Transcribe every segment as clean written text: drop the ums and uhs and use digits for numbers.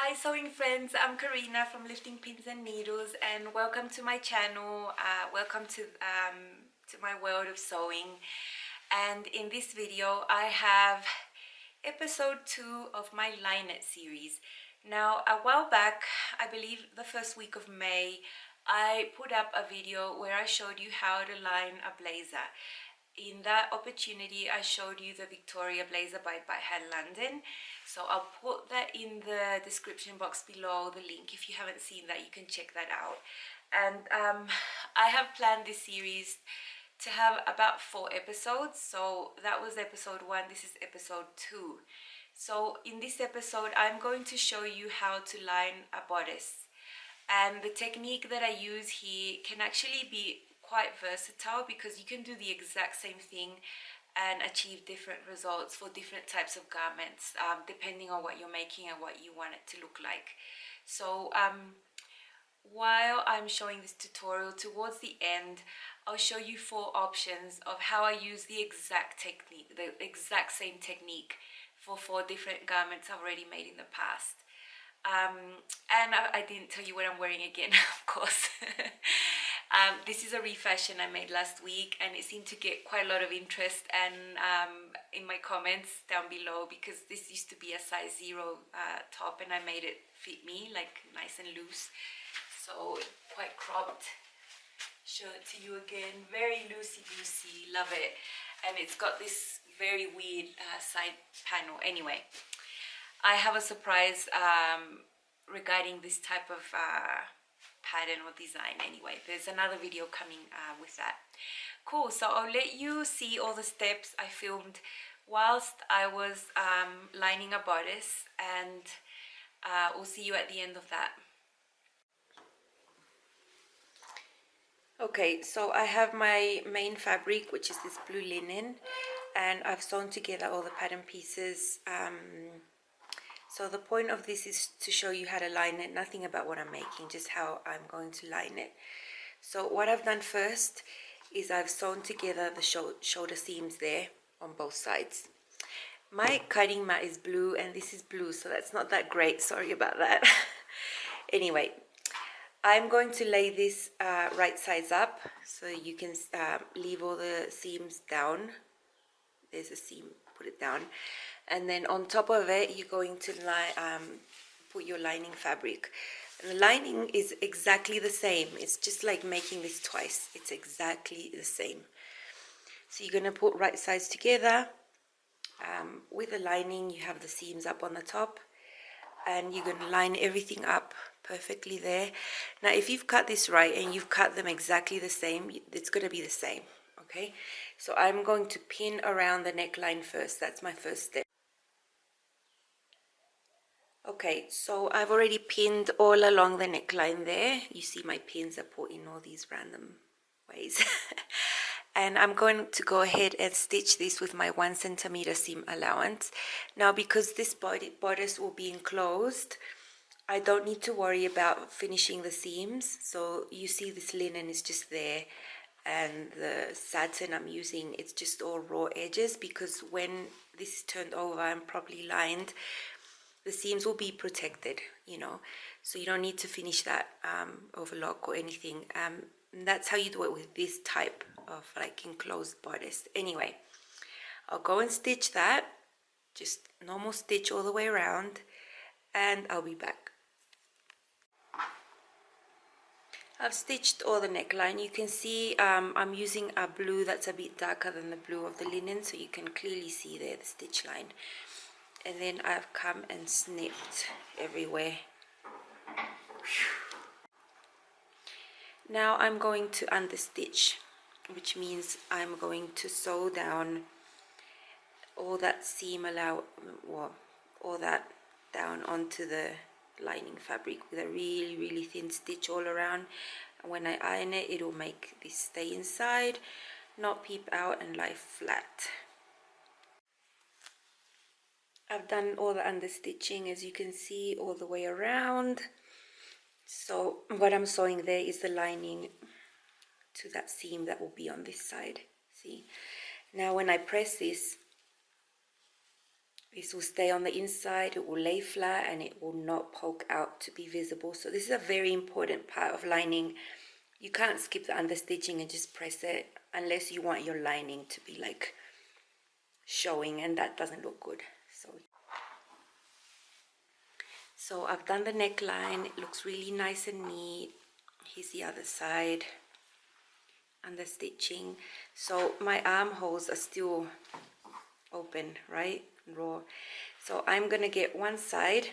Hi sewing friends, I'm Karina from Lifting Pins and Needles, and welcome to my channel. Welcome to my world of sewing. And in this video I have episode 2 of my Line It series. Now a while back, I believe the first week of May, I put up a video where I showed you how to line a blazer. In that opportunity I showed you the Victoria blazer by Hand London, so I'll put that in the description box below, the link. If you haven't seen that, you can check that out. And I have planned this series to have about 4 episodes. So that was episode 1, this is episode 2. So in this episode I'm going to show you how to line a bodice, and the technique that I use here can actually be quite versatile because you can do the exact same thing and achieve different results for different types of garments, depending on what you're making and what you want it to look like. So while I'm showing this tutorial, towards the end I'll show you 4 options of how I use the exact technique, the exact same technique for 4 different garments I've already made in the past. And I didn't tell you what I'm wearing again, of course. This is a refashion I made last week, and it seemed to get quite a lot of interest and in my comments down below, because this used to be a size 0 top, and I made it fit me, like nice and loose, so quite cropped. Show it to you again, very loosey-goosey, love it. And it's got this very weird side panel. Anyway, I have a surprise regarding this type of pattern or design. Anyway, there's another video coming with that. Cool, so I'll let you see all the steps I filmed whilst I was lining a bodice, and we'll see you at the end of that. Okay, so I have my main fabric, which is this blue linen, and I've sewn together all the pattern pieces. So the point of this is to show you how to line it, nothing about what I'm making, just how I'm going to line it. So what I've done first is I've sewn together the shoulder seams there on both sides. My cutting mat is blue and this is blue, so that's not that great, sorry about that. Anyway, I'm going to lay this right sides up so you can leave all the seams down. There's a seam, put it down. And then on top of it, you're going to put your lining fabric. And the lining is exactly the same. It's just like making this twice. It's exactly the same. So you're going to put right sides together. With the lining, you have the seams up on the top. And you're going to line everything up perfectly there. Now, if you've cut this right and you've cut them exactly the same, it's going to be the same. Okay? So I'm going to pin around the neckline first. That's my first step. Okay, so I've already pinned all along the neckline there. You see my pins are put in all these random ways. And I'm going to go ahead and stitch this with my 1 centimeter seam allowance. Now, because this bodice will be enclosed, I don't need to worry about finishing the seams. So you see this linen is just there, and the satin I'm using, it's just all raw edges, because when this is turned over and properly lined, the seams will be protected, you know, so you don't need to finish that overlock or anything. And that's how you do it with this type of like enclosed bodice. Anyway, I'll go and stitch that, just normal stitch all the way around, and I'll be back. I've stitched all the neckline. You can see I'm using a blue that's a bit darker than the blue of the linen, so you can clearly see there the stitch line. And then I've come and snipped everywhere. Now I'm going to understitch, which means I'm going to sew down all that seam all that down onto the lining fabric with a really thin stitch all around. And when I iron it, it'll make this stay inside, not peep out, and lie flat. I've done all the understitching, as you can see, all the way around. So what I'm sewing there is the lining to that seam that will be on this side. See? Now when I press this, This will stay on the inside, it will lay flat, and it will not poke out to be visible. So this is a very important part of lining. You can't skip the understitching and just press it unless you want your lining to be like showing, and that doesn't look good. So I've done the neckline. It looks really nice and neat. Here's the other side, understitching. So my armholes are still open, right? Raw. So I'm gonna get one side.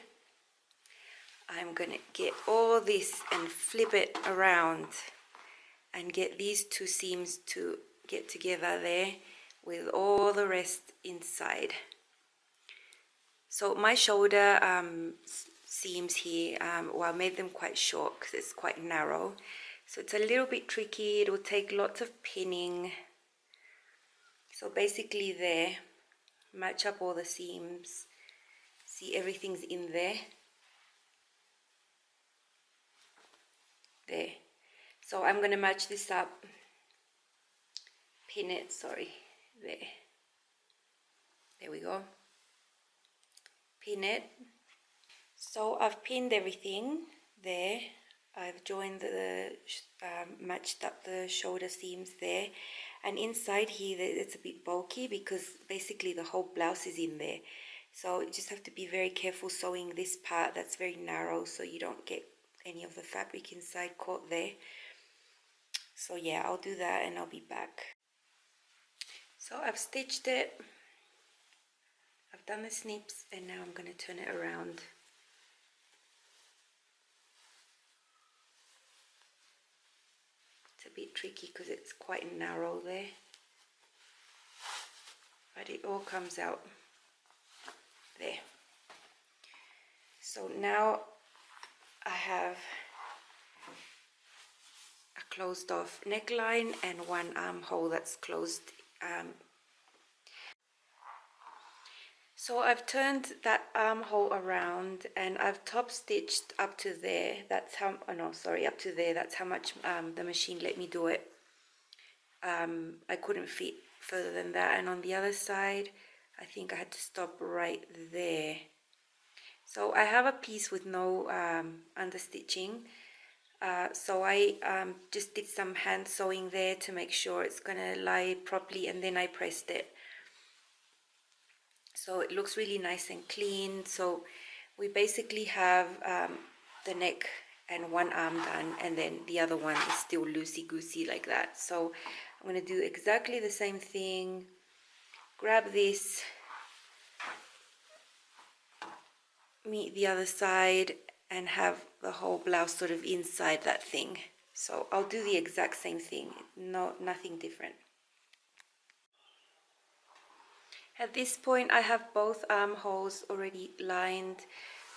I'm gonna get all this and flip it around and get these two seams to get together there with all the rest inside. So my shoulder seams here, well, I made them quite short because it's quite narrow. So it's a little bit tricky. It will take lots of pinning. So basically there, match up all the seams. See, everything's in there. There. So I'm going to match this up. Pin it, sorry. There. There we go. Pin it. So I've pinned everything there. I've joined matched up the shoulder seams there, and inside here it's a bit bulky because basically the whole blouse is in there. So you just have to be very careful sewing this part that's very narrow so you don't get any of the fabric inside caught there. So yeah, I'll do that and I'll be back. So I've stitched it, I've done the snips, and now I'm going to turn it around. It's a bit tricky because it's quite narrow there, but it all comes out there. So now I have a closed off neckline and one armhole that's closed. So I've turned that armhole around and I've top stitched up to there. That's how, oh no, sorry, up to there. That's how much the machine let me do it. I couldn't fit further than that. And on the other side, I think I had to stop right there. So I have a piece with no understitching. So I just did some hand sewing there to make sure it's gonna lie properly, and then I pressed it. So it looks really nice and clean. So we basically have the neck and one arm done, and then the other one is still loosey-goosey like that. So I'm going to do exactly the same thing. Grab this, meet the other side, and have the whole blouse sort of inside that thing. So I'll do the exact same thing, nothing different. At this point I have both armholes already lined,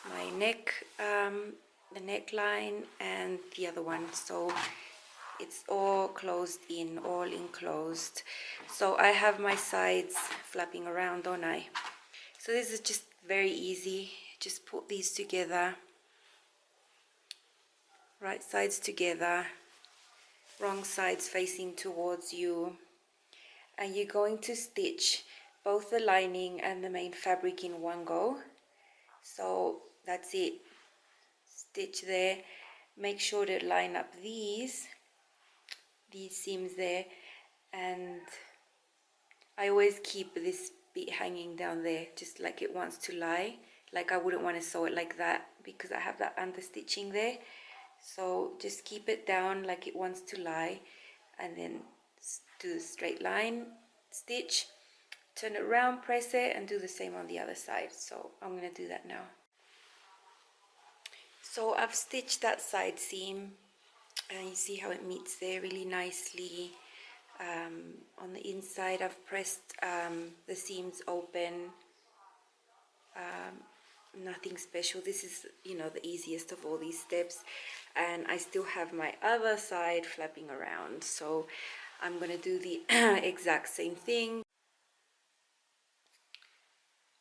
my neck, the neckline and the other one, so it's all closed in, all enclosed. So I have my sides flapping around, don't I? So this is just very easy. Just put these together, right sides together, wrong sides facing towards you, and you're going to stitch both the lining and the main fabric in one go. So that's it. Stitch there. Make sure to line up these seams there, and I always keep this bit hanging down there just like it wants to lie. Like I wouldn't want to sew it like that because I have that understitching there. So just keep it down like it wants to lie, and then do the straight line stitch, turn it around, press it, and do the same on the other side. So I'm going to do that now. So I've stitched that side seam, and you see how it meets there really nicely. On the inside I've pressed the seams open. Nothing special. This is, you know, the easiest of all these steps, and I still have my other side flapping around. So I'm going to do the exact same thing.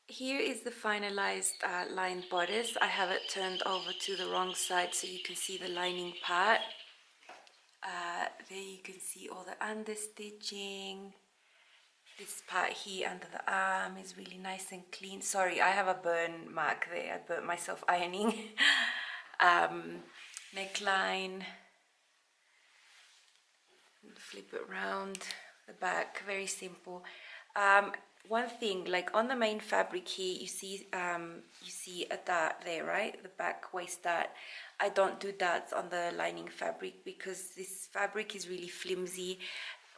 Here is the finalized lined bodice. I have it turned over to the wrong side so you can see the lining part. There you can see all the understitching. This part here under the arm is really nice and clean. Sorry, I have a burn mark there. I burnt myself ironing. Neckline. Flip it around the back. Very simple. One thing, like on the main fabric here, you see a dart there, right? The back waist dart. I don't do darts on the lining fabric because this fabric is really flimsy.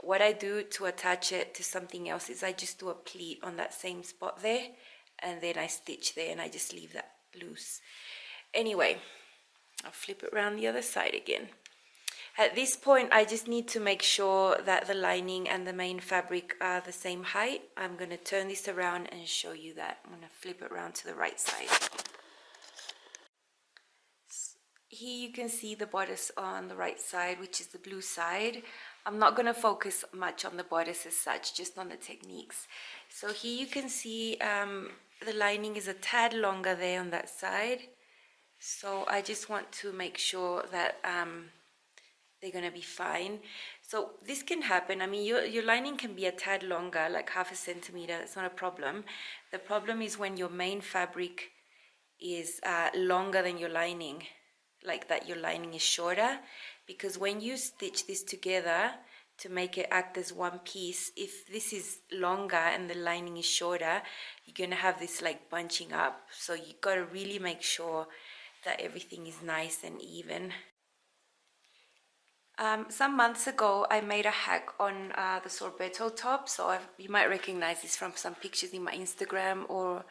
What I do to attach it to something else is I just do a pleat on that same spot there, and then I stitch there and I just leave that loose. Anyway, I'll flip it around the other side again. At this point, I just need to make sure that the lining and the main fabric are the same height. I'm going to turn this around and show you that. I'm going to flip it around to the right side. Here you can see the bodice on the right side, which is the blue side. I'm not going to focus much on the bodice as such, just on the techniques. So here you can see the lining is a tad longer there on that side. So I just want to make sure that they're going to be fine. So this can happen. I mean, your lining can be a tad longer, like 0.5 centimeter. That's not a problem. The problem is when your main fabric is longer than your lining, like that your lining is shorter, because when you stitch this together to make it act as one piece, if this is longer and the lining is shorter, you're going to have this like bunching up. So you got to really make sure that everything is nice and even. Some months ago I made a hack on the Sorbetto top, so you might recognize this from some pictures in my Instagram, or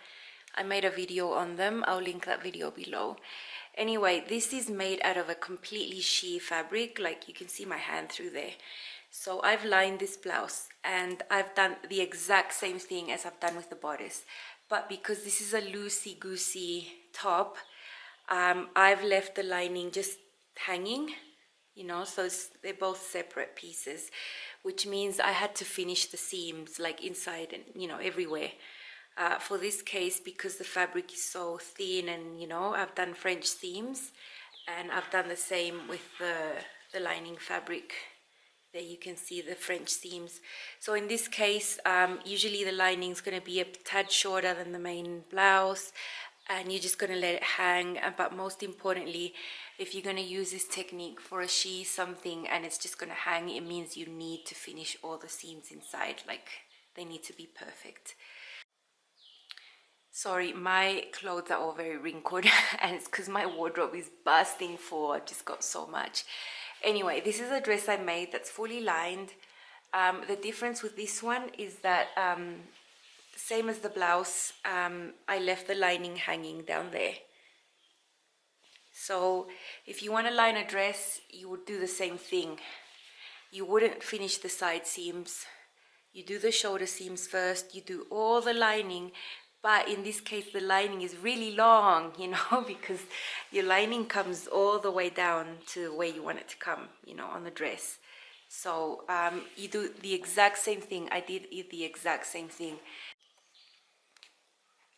I made a video on them. I'll link that video below. Anyway, this is made out of a completely sheer fabric, like you can see my hand through there. So I've lined this blouse and I've done the exact same thing as I've done with the bodice, but because this is a loosey-goosey top, I've left the lining just hanging, you know, so they're both separate pieces, which means I had to finish the seams like inside and, you know, everywhere. For this case, because the fabric is so thin, and you know, I've done French seams, and I've done the same with the lining fabric. There you can see the French seams. So in this case, usually the lining is going to be a tad shorter than the main blouse, and you're just going to let it hang. But most importantly, if you're going to use this technique for a sheer something and it's just going to hang, it means you need to finish all the seams inside, like they need to be perfect. Sorry, my clothes are all very wrinkled and it's because my wardrobe is bursting full. I've just got so much. Anyway, this is a dress I made that's fully lined. The difference with this one is that, same as the blouse, I left the lining hanging down there. So if you want to line a dress, you would do the same thing. You wouldn't finish the side seams. You do the shoulder seams first, you do all the lining. But in this case, the lining is really long, you know, because your lining comes all the way down to where you want it to come, you know, on the dress. So you do the exact same thing. I did the exact same thing.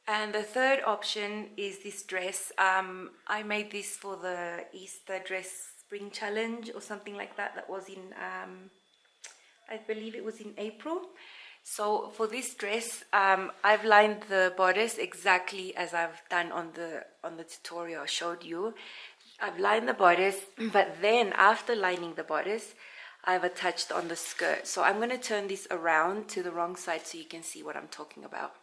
And the third option is this dress. I made this for the Easter dress spring challenge or something like that. That was in, I believe it was in April. So for this dress, I've lined the bodice exactly as I've done on the tutorial I showed you. I've lined the bodice, but then after lining the bodice, I've attached on the skirt. So I'm going to turn this around to the wrong side so you can see what I'm talking about.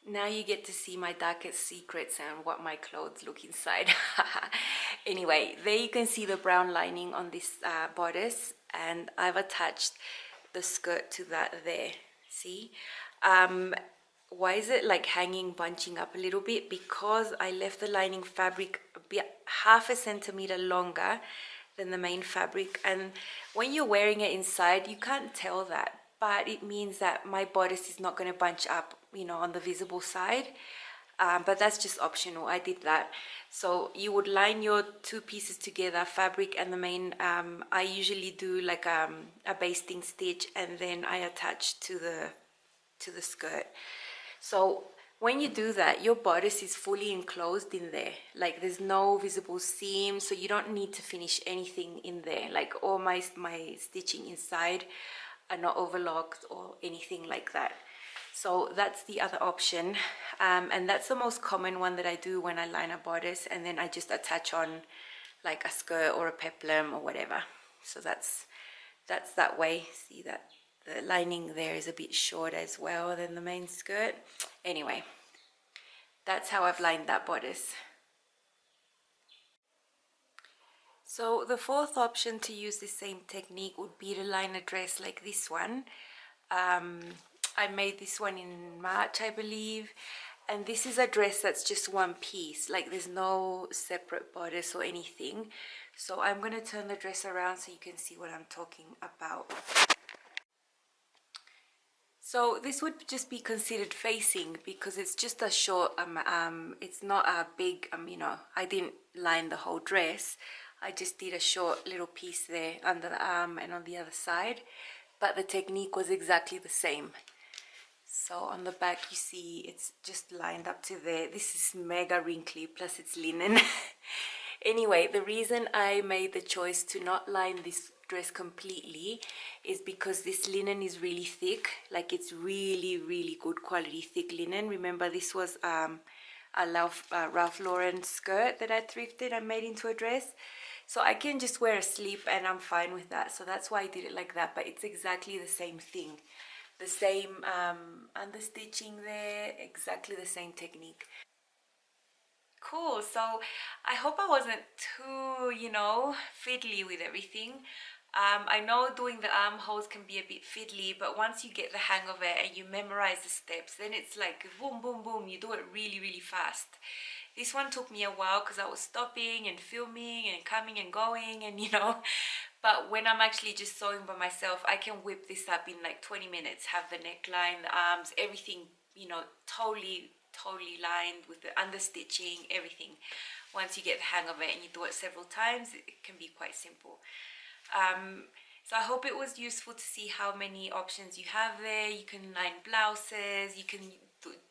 Now you get to see my darkest secrets and what my clothes look inside. Anyway, there you can see the brown lining on this bodice, and I've attached the skirt to that there. See, why is it like hanging, bunching up a little bit? Because I left the lining fabric a bit, 0.5 centimeter longer than the main fabric, and when you're wearing it inside you can't tell that, but it means that my bodice is not going to bunch up, you know, on the visible side. But that's just optional. I did that. So you would line your two pieces together, fabric and the main. I usually do like a basting stitch, and then I attach to the skirt. So when you do that, your bodice is fully enclosed in there. Like there's no visible seam, so you don't need to finish anything in there. Like all my stitching inside, are not overlocked or anything like that. So that's the other option, and that's the most common one that I do when I line a bodice, and then I just attach on like a skirt or a peplum or whatever. So that's that way. See that the lining there is a bit shorter as well than the main skirt. Anyway, that's how I've lined that bodice. So the fourth option to use the same technique would be to line a dress like this one. I made this one in March, I believe, and this is a dress that's just one piece, like there's no separate bodice or anything. So I'm going to turn the dress around so you can see what I'm talking about. So this would just be considered facing because it's just a short, it's not a big, you know, I didn't line the whole dress. I just did a short little piece there under the arm and on the other side, but the technique was exactly the same. So on the back you see it's just lined up to there. This is mega wrinkly, plus it's linen. Anyway, the reason I made the choice to not line this dress completely is because this linen is really thick. Like it's really good quality thick linen. Remember, this was a Ralph Lauren skirt that I thrifted and made into a dress. So I can just wear a slip and I'm fine with that. So that's why I did it like that, but it's exactly the same thing. The same understitching there, exactly the same technique. Cool. So I hope I wasn't too, you know, fiddly with everything. I know doing the armholes can be a bit fiddly, but once you get the hang of it and you memorize the steps, then it's like boom, boom, boom. You do it really fast. This one took me a while because I was stopping and filming and coming and going and, you know, but when I'm actually just sewing by myself, I can whip this up in like 20 minutes, have the neckline, the arms, everything, you know, totally lined with the understitching, everything. Once you get the hang of it and you do it several times, it can be quite simple. So I hope it was useful to see how many options you have there. You can line blouses, you can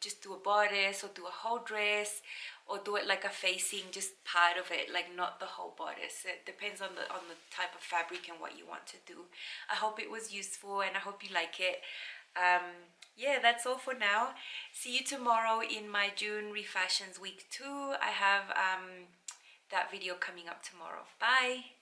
just do a bodice or do a whole dress, or do it like a facing, just part of it, like not the whole bodice. It depends on the type of fabric and what you want to do. I hope it was useful and I hope you like it. Yeah, that's all for now. See you tomorrow in my June Refashions week 2. I have that video coming up tomorrow. Bye.